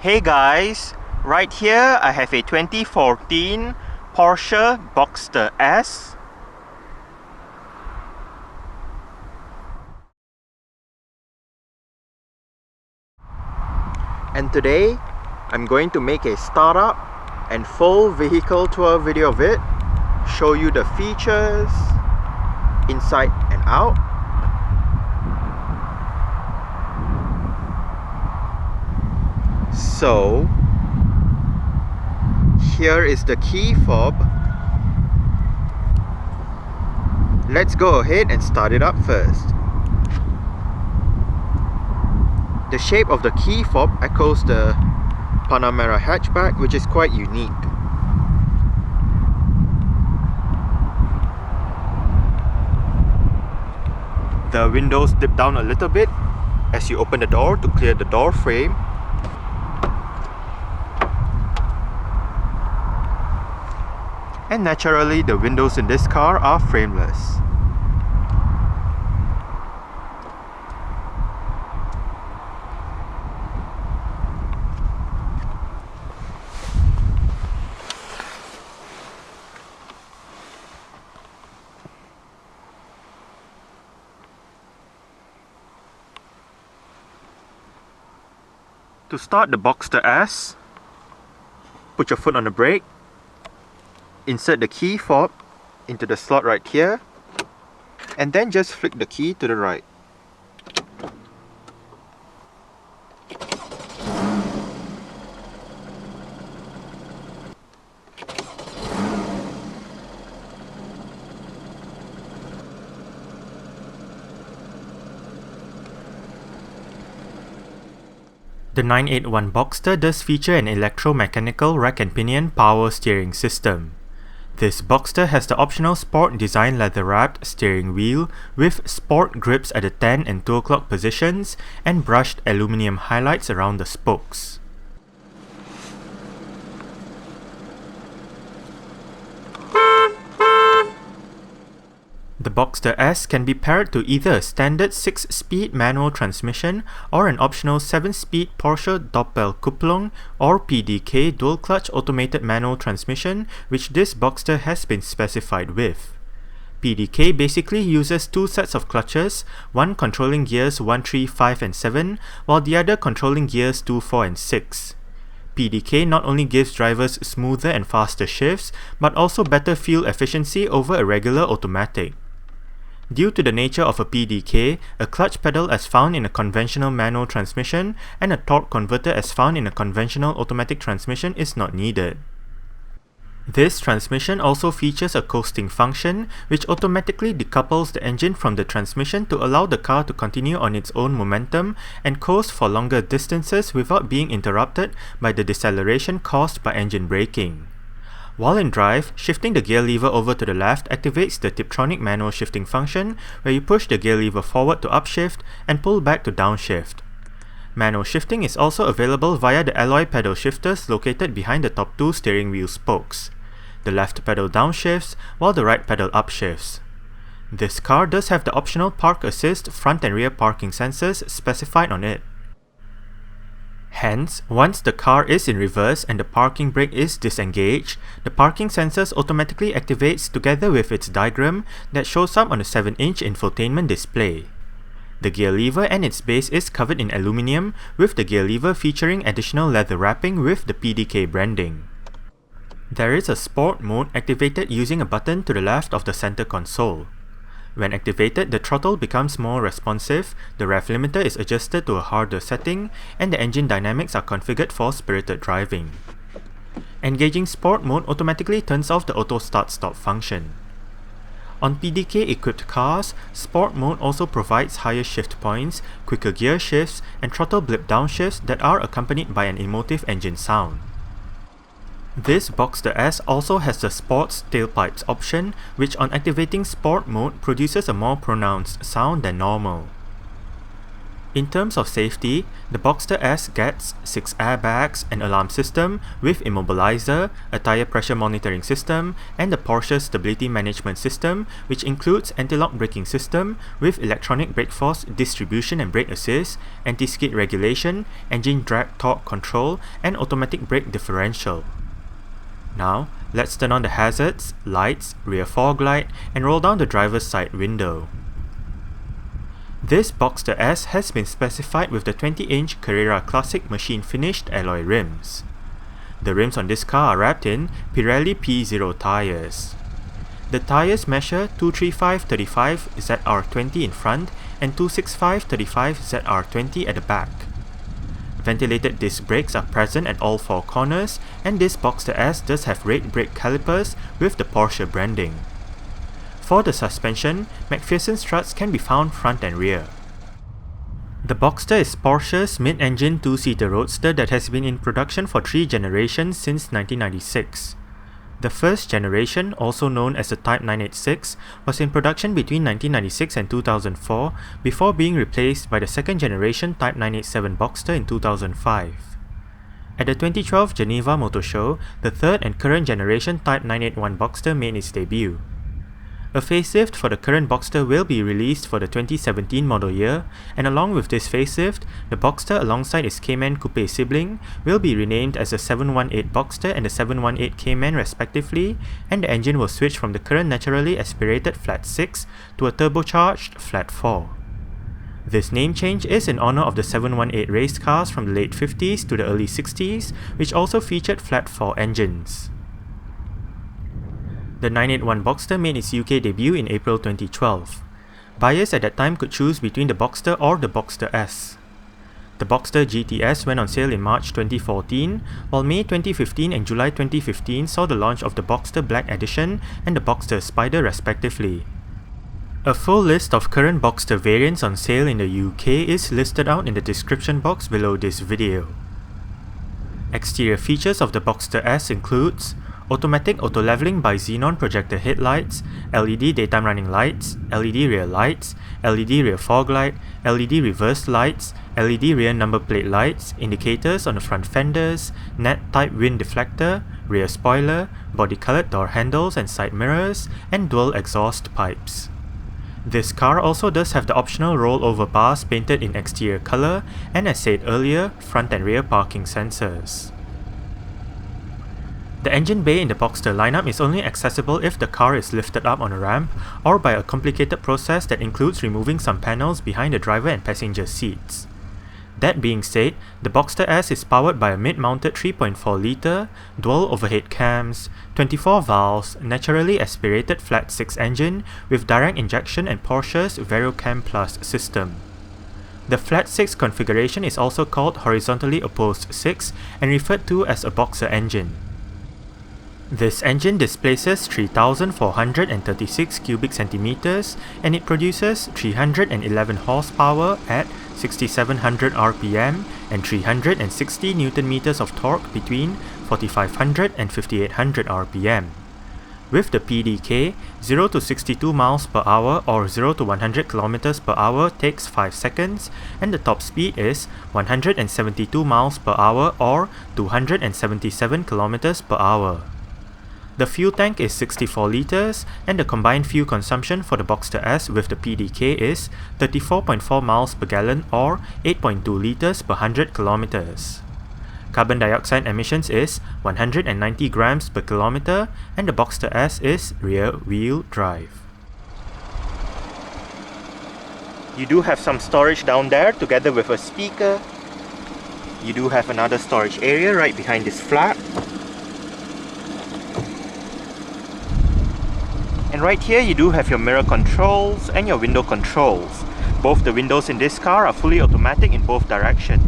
Hey guys, right here I have a 2014 Porsche Boxster S. And today I'm going to make a startup and full vehicle tour video of it, show you the features inside and out. So here is the key fob. Let's go ahead and start it up first. The shape of the key fob echoes the Panamera hatchback, which is quite unique. The windows dip down a little bit as you open the door to clear the door frame. And naturally, the windows in this car are frameless. To start the Boxster S, put your foot on the brake, insert the key fob into the slot right here, and then just flick the key to the right. The 981 Boxster does feature an electromechanical rack and pinion power steering system. This Boxster has the optional sport design leather-wrapped steering wheel with sport grips at the 10 and 2 o'clock positions and brushed aluminium highlights around the spokes. The Boxster S can be paired to either a standard 6-speed manual transmission or an optional 7-speed Porsche Doppelkupplung or PDK dual-clutch automated manual transmission, which this Boxster has been specified with. PDK basically uses two sets of clutches, one controlling gears 1, 3, 5 and 7, while the other controlling gears 2, 4 and 6. PDK not only gives drivers smoother and faster shifts, but also better fuel efficiency over a regular automatic. Due to the nature of a PDK, a clutch pedal as found in a conventional manual transmission and a torque converter as found in a conventional automatic transmission is not needed. This transmission also features a coasting function, which automatically decouples the engine from the transmission to allow the car to continue on its own momentum and coast for longer distances without being interrupted by the deceleration caused by engine braking. While in drive, shifting the gear lever over to the left activates the Tiptronic manual shifting function, where you push the gear lever forward to upshift and pull back to downshift. Manual shifting is also available via the alloy pedal shifters located behind the top two steering wheel spokes. The left pedal downshifts, while the right pedal upshifts. This car does have the optional park assist front and rear parking sensors specified on it. Hence, once the car is in reverse and the parking brake is disengaged, the parking sensors automatically activates together with its diagram that shows up on the 7-inch infotainment display. The gear lever and its base is covered in aluminium, with the gear lever featuring additional leather wrapping with the PDK branding. There is a sport mode activated using a button to the left of the center console. When activated, the throttle becomes more responsive, the rev limiter is adjusted to a harder setting, and the engine dynamics are configured for spirited driving. Engaging sport mode automatically turns off the auto start-stop function. On PDK-equipped cars, sport mode also provides higher shift points, quicker gear shifts, and throttle blip downshifts that are accompanied by an emotive engine sound. This Boxster S also has the Sports tailpipes option, which on activating sport mode produces a more pronounced sound than normal. In terms of safety, the Boxster S gets 6 airbags, an alarm system with immobilizer, a tire pressure monitoring system, and the Porsche stability management system, which includes anti-lock braking system with electronic brake force distribution and brake assist, anti-skid regulation, engine drag torque control, and automatic brake differential. Now, let's turn on the hazards, lights, rear fog light, and roll down the driver's side window. This Boxster S has been specified with the 20-inch Carrera Classic machine-finished alloy rims. The rims on this car are wrapped in Pirelli P0 tires. The tires measure 235/35 ZR20 in front and 265/35 ZR20 at the back. Ventilated disc brakes are present at all 4 corners, and this Boxster S does have rate brake calipers with the Porsche branding. For the suspension, McPherson struts can be found front and rear. The Boxster is Porsche's mid-engine 2-seater roadster that has been in production for 3 generations since 1996. The first generation, also known as the Type 986, was in production between 1996 and 2004 before being replaced by the second generation Type 987 Boxster in 2005. At the 2012 Geneva Motor Show, the third and current generation Type 981 Boxster made its debut. A facelift for the current Boxster will be released for the 2017 model year, and along with this facelift, the Boxster alongside its Cayman Coupe sibling will be renamed as the 718 Boxster and the 718 Cayman respectively, and the engine will switch from the current naturally aspirated flat 6 to a turbocharged flat 4. This name change is in honor of the 718 race cars from the late 50s to the early 60s, which also featured flat 4 engines. The 981 Boxster made its UK debut in April 2012. Buyers at that time could choose between the Boxster or the Boxster S. The Boxster GTS went on sale in March 2014, while May 2015 and July 2015 saw the launch of the Boxster Black Edition and the Boxster Spyder respectively. A full list of current Boxster variants on sale in the UK is listed out in the description box below this video. Exterior features of the Boxster S includes automatic auto-leveling by xenon projector headlights, LED daytime running lights, LED rear lights, LED rear fog light, LED reverse lights, LED rear number plate lights, indicators on the front fenders, net-type wind deflector, rear spoiler, body-colored door handles and side mirrors, and dual exhaust pipes. This car also does have the optional rollover bars painted in exterior color, and as said earlier, front and rear parking sensors. The engine bay in the Boxster lineup is only accessible if the car is lifted up on a ramp or by a complicated process that includes removing some panels behind the driver and passenger seats. That being said, the Boxster S is powered by a mid-mounted 3.4 litre, dual overhead cams, 24 valves, naturally aspirated flat 6 engine with direct injection and Porsche's VaroCam Plus system. The flat 6 configuration is also called horizontally opposed 6 and referred to as a Boxster engine. This engine displaces 3,436 cubic centimeters and it produces 311 horsepower at 6,700 RPM and 360 Nm of torque between 4,500 and 5,800 RPM. With the PDK, 0 to 62 miles per hour or 0 to 100 km per hour takes 5 seconds, and the top speed is 172 miles per hour or 277 km per hour. The fuel tank is 64 litres, and the combined fuel consumption for the Boxster S with the PDK is 34.4 miles per gallon or 8.2 litres per 100 kilometers. Carbon dioxide emissions is 190 grams per kilometer, and the Boxster S is rear-wheel drive. You do have some storage down there together with a speaker. You do have another storage area right behind this flap. And right here you do have your mirror controls and your window controls. Both the windows in this car are fully automatic in both directions.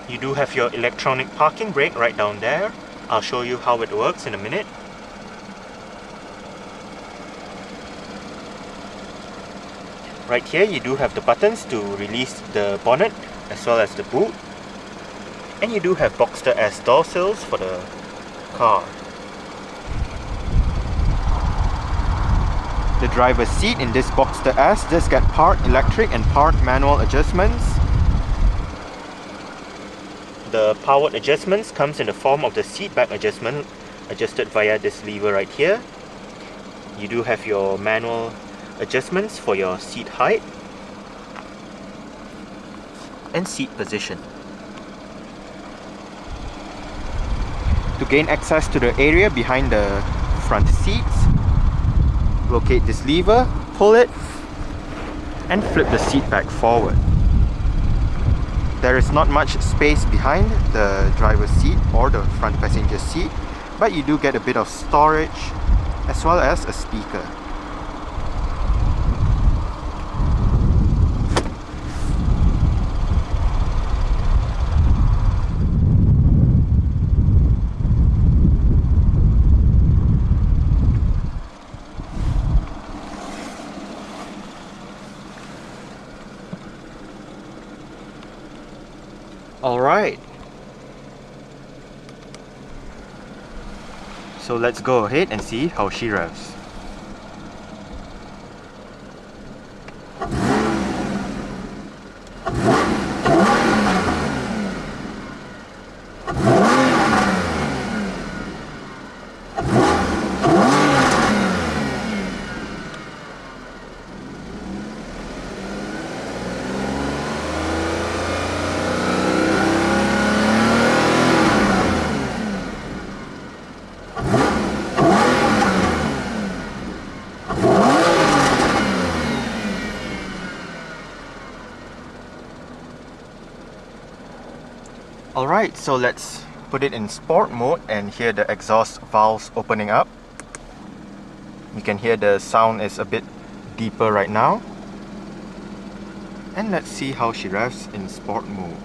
You do have your electronic parking brake right down there. I'll show you how it works in a minute. Right here you do have the buttons to release the bonnet as well as the boot, and you do have Boxster S door sills for the car. The driver's seat in this Boxster S does get part electric and part manual adjustments. The powered adjustments comes in the form of the seat back adjustment, adjusted via this lever right here. You do have your manual adjustments for your seat height and seat position. To gain access to the area behind the front seats, locate this lever, pull it, and flip the seat back forward. There is not much space behind the driver's seat or the front passenger seat, but you do get a bit of storage as well as a speaker. Alright, so let's go ahead and see how she revs. Alright, so let's put it in sport mode and hear the exhaust valves opening up. You can hear the sound is a bit deeper right now. And let's see how she revs in sport mode.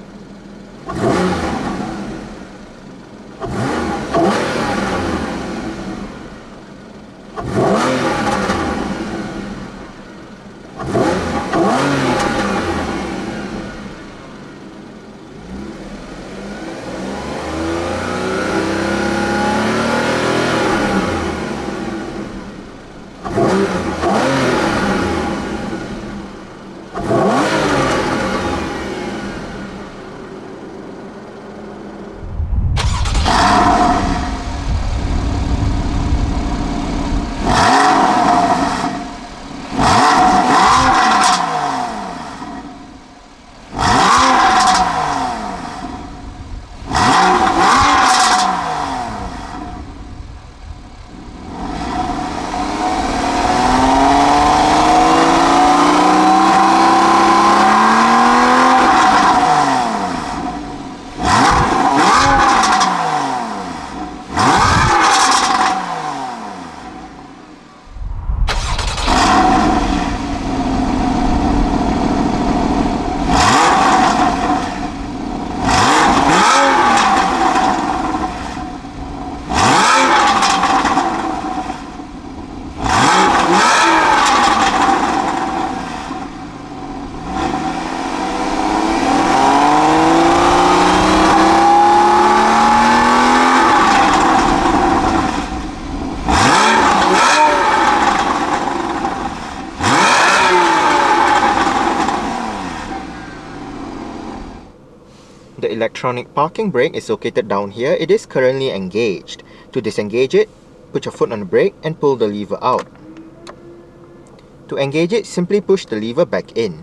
The electronic parking brake is located down here. It is currently engaged. To disengage it, put your foot on the brake and pull the lever out. To engage it, simply push the lever back in.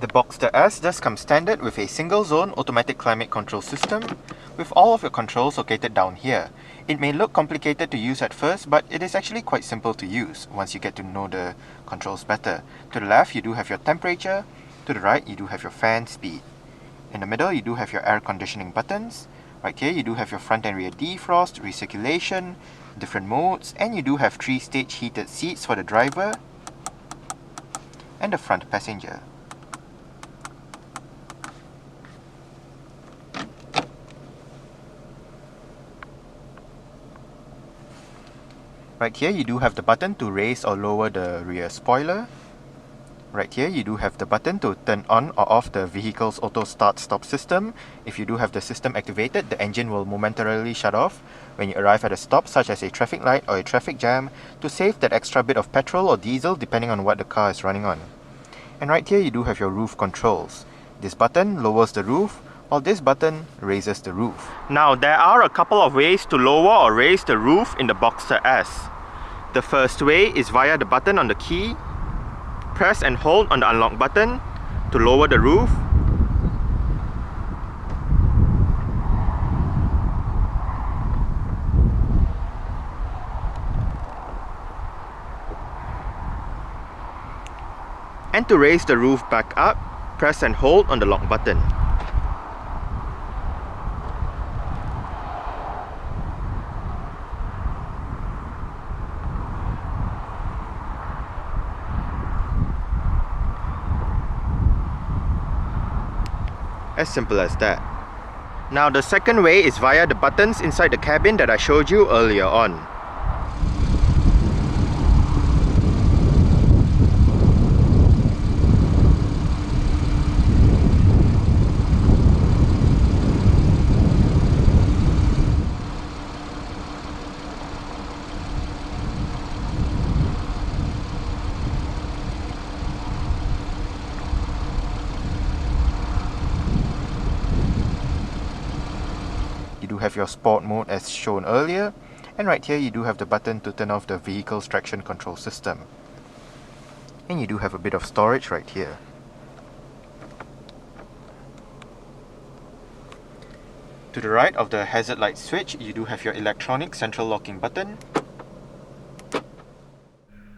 The Boxster S does come standard with a single zone automatic climate control system, with all of your controls located down here. It may look complicated to use at first, but it is actually quite simple to use once you get to know the controls better. To the left, you do have your temperature. To the right, you do have your fan speed. In the middle, you do have your air conditioning buttons. Right here you do have your front and rear defrost, recirculation, different modes, and you do have 3-stage heated seats for the driver and the front passenger. Right here you do have the button to raise or lower the rear spoiler. Right here you do have the button to turn on or off the vehicle's auto start-stop system. If you do have the system activated, the engine will momentarily shut off when you arrive at a stop such as a traffic light or a traffic jam to save that extra bit of petrol or diesel depending on what the car is running on. And right here you do have your roof controls. This button lowers the roof, while this button raises the roof. Now there are a couple of ways to lower or raise the roof in the Boxster S. The first way is via the button on the key. Press and hold on the unlock button to lower the roof. And to raise the roof back up, press and hold on the lock button. As simple as that. Now the second way is via the buttons inside the cabin that I showed you earlier on. Have your sport mode as shown earlier, and right here you do have the button to turn off the vehicle's traction control system, and you do have a bit of storage right here. To the right of the hazard light switch you do have your electronic central locking button.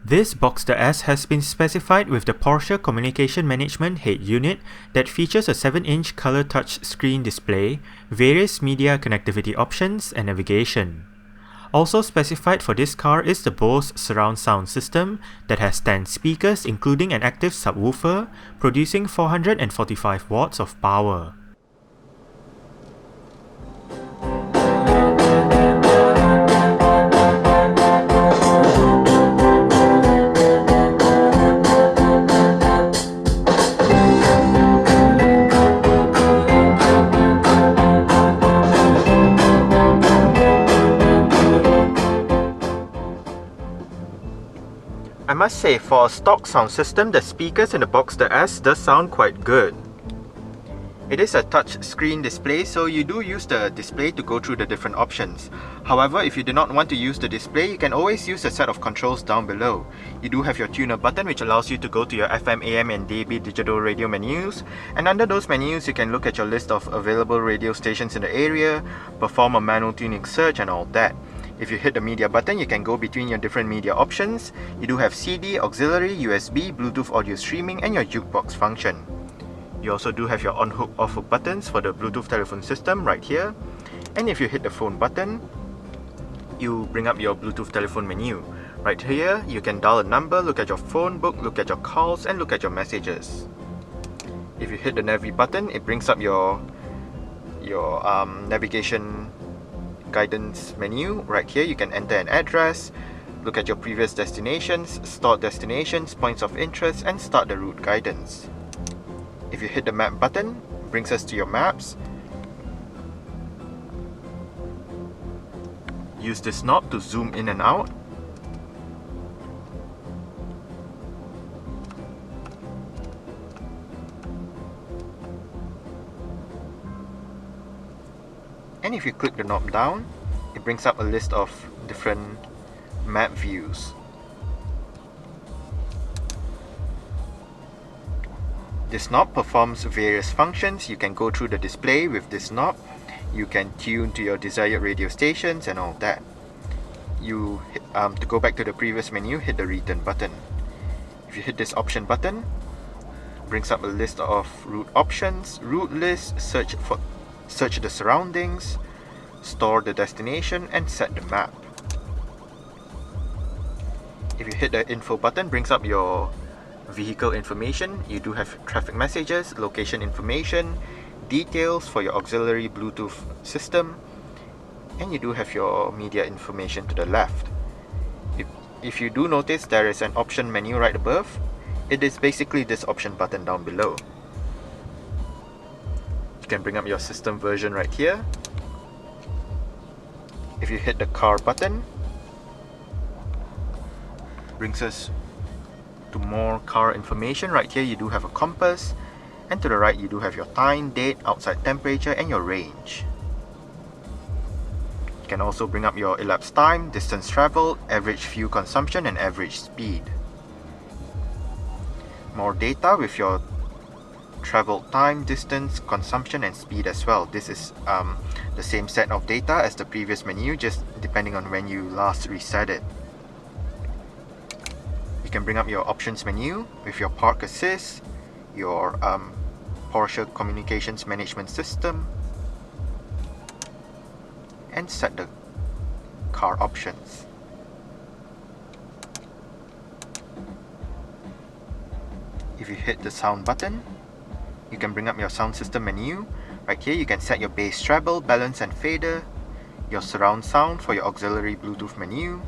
This Boxster S has been specified with the Porsche Communication Management Head Unit that features a 7-inch color touch screen display, various media connectivity options, and navigation. Also specified for this car is the Bose surround sound system that has 10 speakers including an active subwoofer, producing 445 watts of power. I must say, for a stock sound system, the speakers in the Boxster S does sound quite good. It is a touch screen display, so you do use the display to go through the different options. However, if you do not want to use the display, you can always use a set of controls down below. You do have your tuner button, which allows you to go to your FM, AM and DAB digital radio menus, and under those menus you can look at your list of available radio stations in the area, perform a manual tuning search and all that. If you hit the media button, you can go between your different media options. You do have CD, auxiliary, USB, Bluetooth audio streaming and your jukebox function. You also do have your on-hook, off-hook buttons for the Bluetooth telephone system right here. And if you hit the phone button, you bring up your Bluetooth telephone menu. Right here, you can dial a number, look at your phone book, look at your calls and look at your messages. If you hit the Navi button, it brings up your navigation guidance menu. Right here you can enter an address, look at your previous destinations, stored destinations, points of interest and start the route guidance. If you hit the map button, it brings us to your maps. Use this knob to zoom in and out. And if you click the knob down, it brings up a list of different map views. This knob performs various functions. You can go through the display with this knob. You can tune to your desired radio stations and all that. To go back to the previous menu, hit the return button. If you hit this option button, it brings up a list of route options, route list, search the surroundings, store the destination, and set the map. If you hit the info button, brings up your vehicle information. You do have traffic messages, location information, details for your auxiliary Bluetooth system, and you do have your media information to the left. If you do notice, there is an option menu right above. It is basically this option button down below. You can bring up your system version right here. If you hit the car button, brings us to more car information. Right here you do have a compass, and to the right you do have your time, date, outside temperature, and your range. You can also bring up your elapsed time, distance traveled, average fuel consumption, and average speed. More data with your travel time, distance, consumption, and speed as well. This is the same set of data as the previous menu, just depending on when you last reset it. You can bring up your options menu with your park assist, your Porsche communications management system, and set the car options. If you hit the sound button, you can bring up your sound system menu. Right here you can set your bass treble, balance and fader, your surround sound for your auxiliary Bluetooth menu,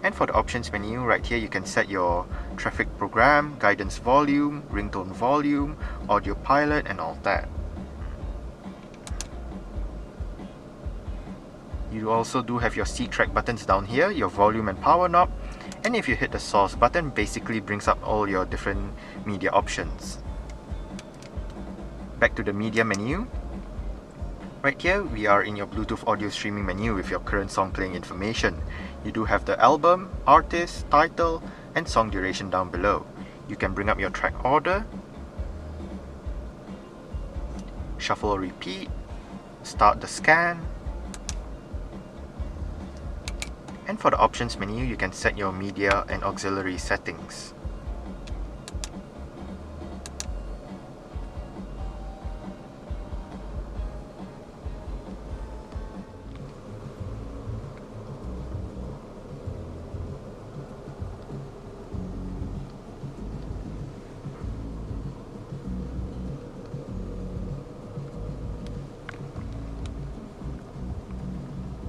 and for the options menu right here you can set your traffic program, guidance volume, ringtone volume, audio pilot, and all that. You also do have your seat track buttons down here, your volume and power knob, and if you hit the source button, basically brings up all your different media options. Back to the media menu. Right here we are in your Bluetooth audio streaming menu with your current song playing information. You do have the album, artist, title, and song duration down below. You can bring up your track order, shuffle or repeat, start the scan, and for the options menu you can set your media and auxiliary settings.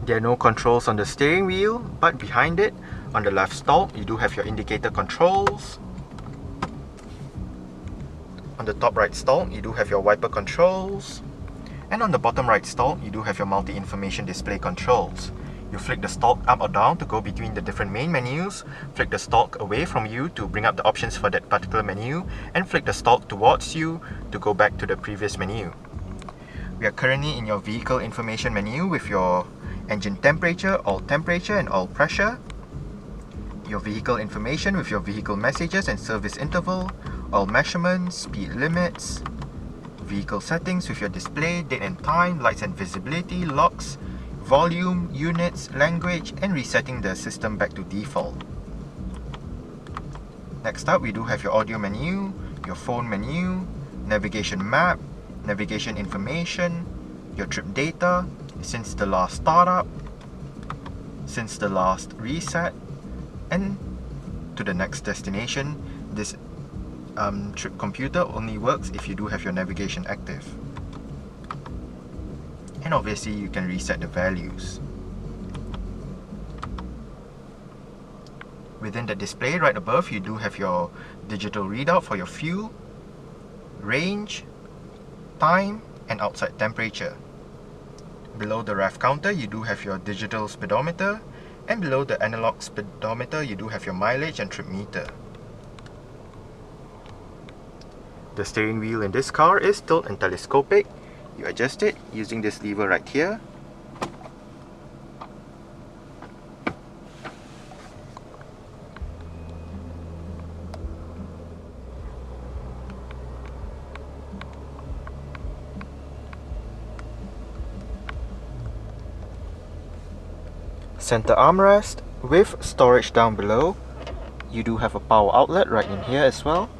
There are no controls on the steering wheel, but behind it, on the left stalk, you do have your indicator controls. On the top right stalk, you do have your wiper controls. And on the bottom right stalk, you do have your multi-information display controls. You flick the stalk up or down to go between the different main menus, flick the stalk away from you to bring up the options for that particular menu, and flick the stalk towards you to go back to the previous menu. We are currently in your vehicle information menu with your engine temperature, oil temperature, and oil pressure, your vehicle information with your vehicle messages and service interval, oil measurements, speed limits, vehicle settings with your display, date and time, lights and visibility, locks, volume, units, language, and resetting the system back to default. Next up, we do have your audio menu, your phone menu, navigation map, navigation information, your trip data, since the last startup, since the last reset, and to the next destination. This trip computer only works if you do have your navigation active. And obviously you can reset the values. Within the display right above, you do have your digital readout for your fuel, range, time, and outside temperature. Below the rev counter, you do have your digital speedometer, and below the analog speedometer, you do have your mileage and trip meter. The steering wheel in this car is tilt and telescopic. You adjust it using this lever right here. Center armrest with storage down below. You do have a power outlet right in here as well.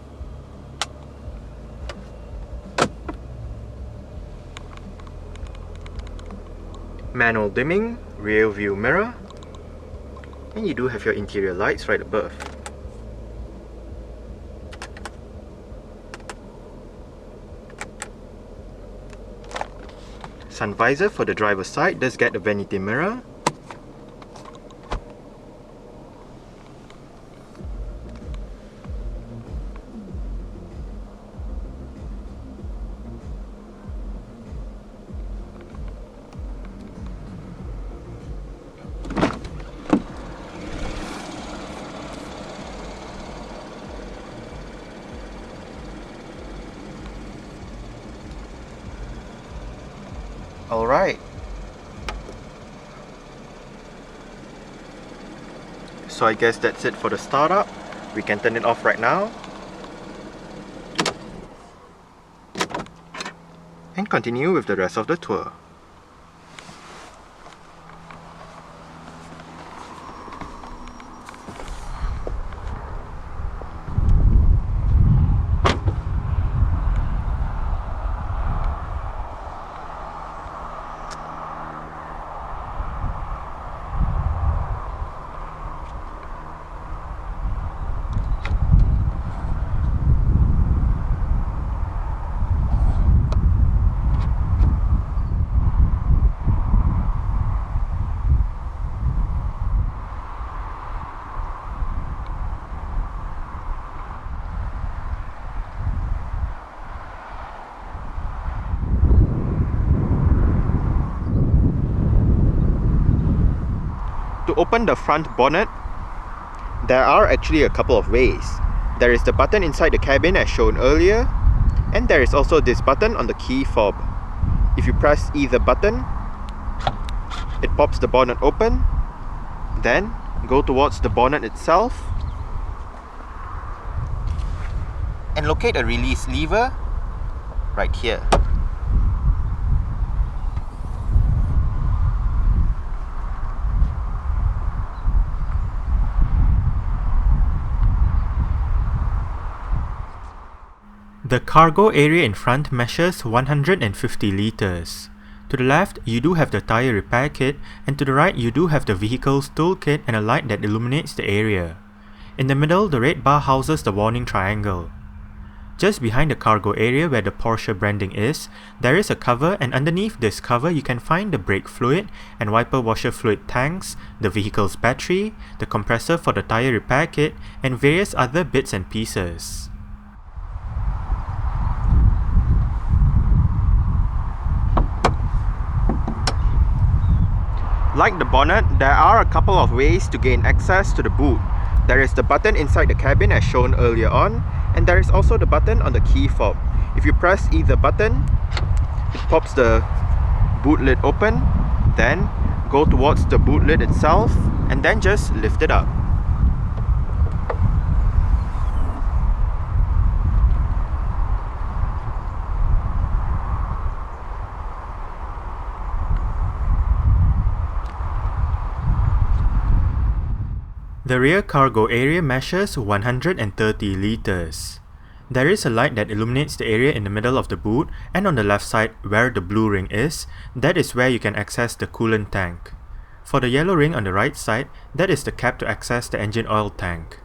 manual dimming, rear view mirror, and you do have your interior lights right above. Sun visor for the driver's side does get a vanity mirror. Alright, so I guess that's it for the startup. We can turn it off right now and continue with the rest of the tour. To open the front bonnet, there are actually a couple of ways. There is the button inside the cabin as shown earlier, and there is also this button on the key fob. If you press either button, it pops the bonnet open, then go towards the bonnet itself and locate a release lever right here. The cargo area in front measures 150 litres. To the left, you do have the tyre repair kit, and to the right, you do have the vehicle's toolkit and a light that illuminates the area. In the middle, the red bar houses the warning triangle. Just behind the cargo area where the Porsche branding is, there is a cover, and underneath this cover you can find the brake fluid and wiper washer fluid tanks, the vehicle's battery, the compressor for the tyre repair kit, and various other bits and pieces. Like the bonnet, there are a couple of ways to gain access to the boot. There is the button inside the cabin as shown earlier on, and there is also the button on the key fob. If you press either button, it pops the boot lid open, then go towards the boot lid itself, and then just lift it up. The rear cargo area measures 130 litres. There is a light that illuminates the area in the middle of the boot, and on the left side where the blue ring is, that is where you can access the coolant tank. For the yellow ring on the right side, that is the cap to access the engine oil tank.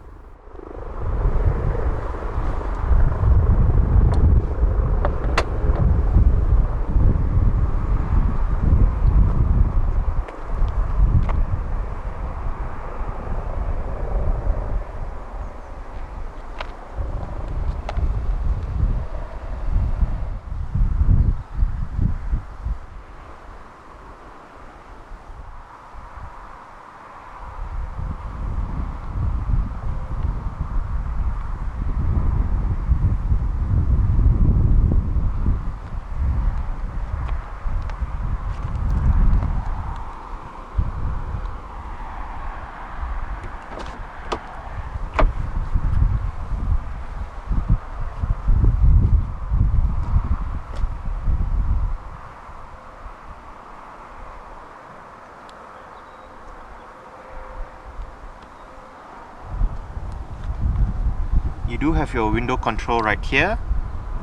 You do have your window control right here.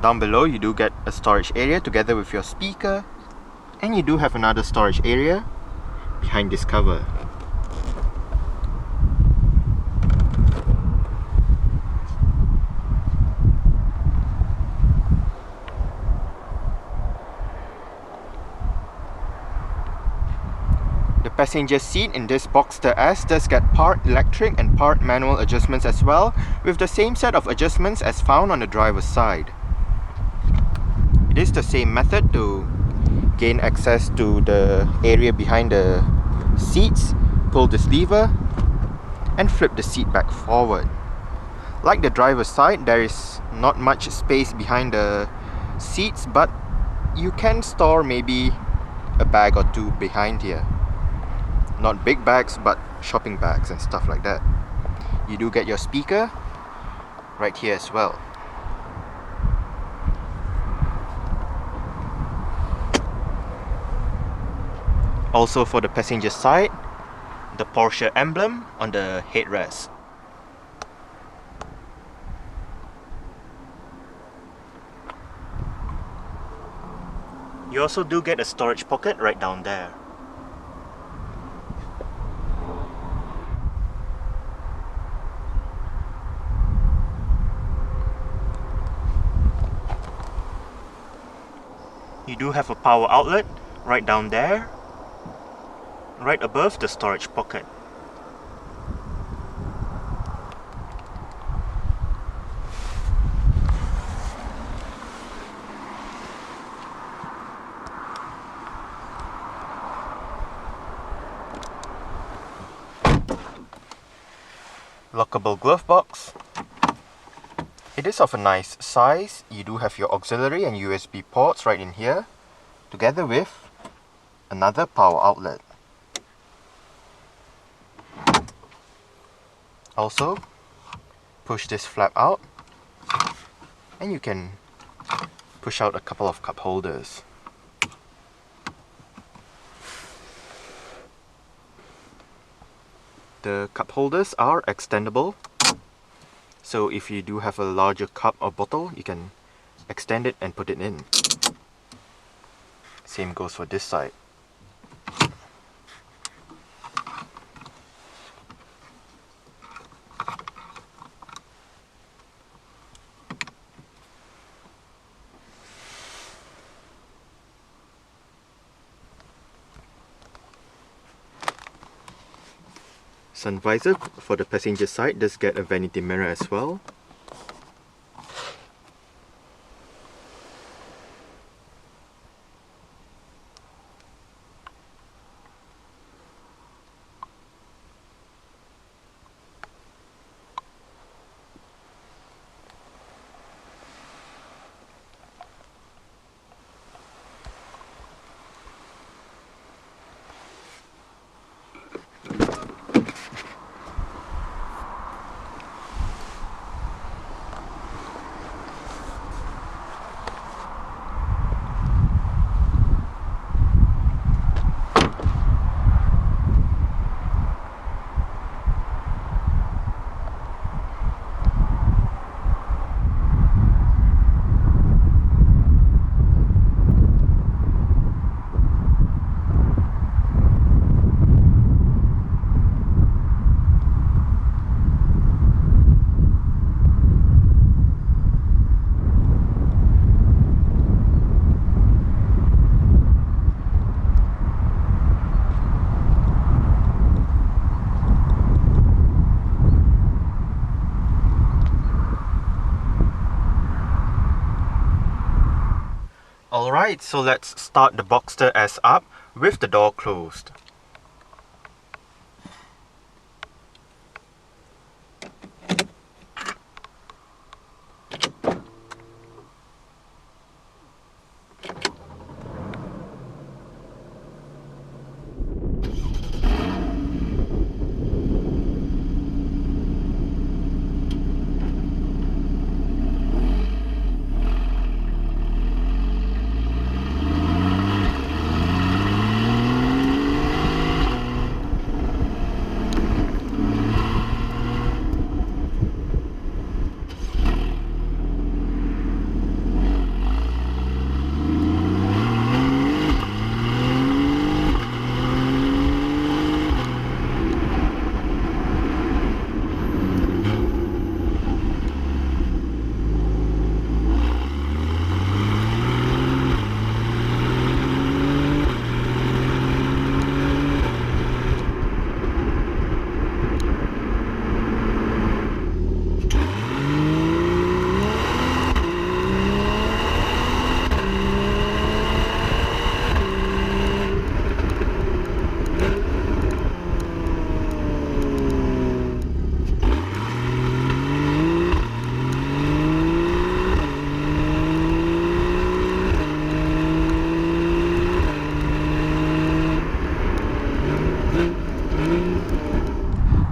Down below you do get a storage area together with your speaker. And you do have another storage area behind this cover. The passenger seat in this Boxster S does get part electric and part manual adjustments as well, with the same set of adjustments as found on the driver's side. It is the same method to gain access to the area behind the seats. Pull this lever and flip the seat back forward. Like the driver's side, there is not much space behind the seats, but you can store maybe a bag or two behind here. Not big bags, but shopping bags and stuff like that. You do get your speaker right here as well. Also for the passenger side, the Porsche emblem on the headrest. You also do get a storage pocket right down there. You do have a power outlet right down there, right above the storage pocket. Lockable glove box. It is of a nice size. You do have your auxiliary and USB ports right in here, together with another power outlet. Also, push this flap out and you can push out a couple of cup holders. The cup holders are extendable, so if you do have a larger cup or bottle, you can extend it and put it in. Same goes for this side. Sun visor for the passenger side does get a vanity mirror as well. Alright, so let's start the Boxster S up with the door closed.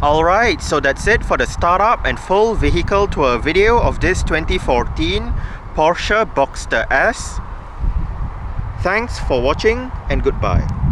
Alright, so that's it for the startup and full vehicle tour video of this 2014 Porsche Boxster S. Thanks for watching and goodbye.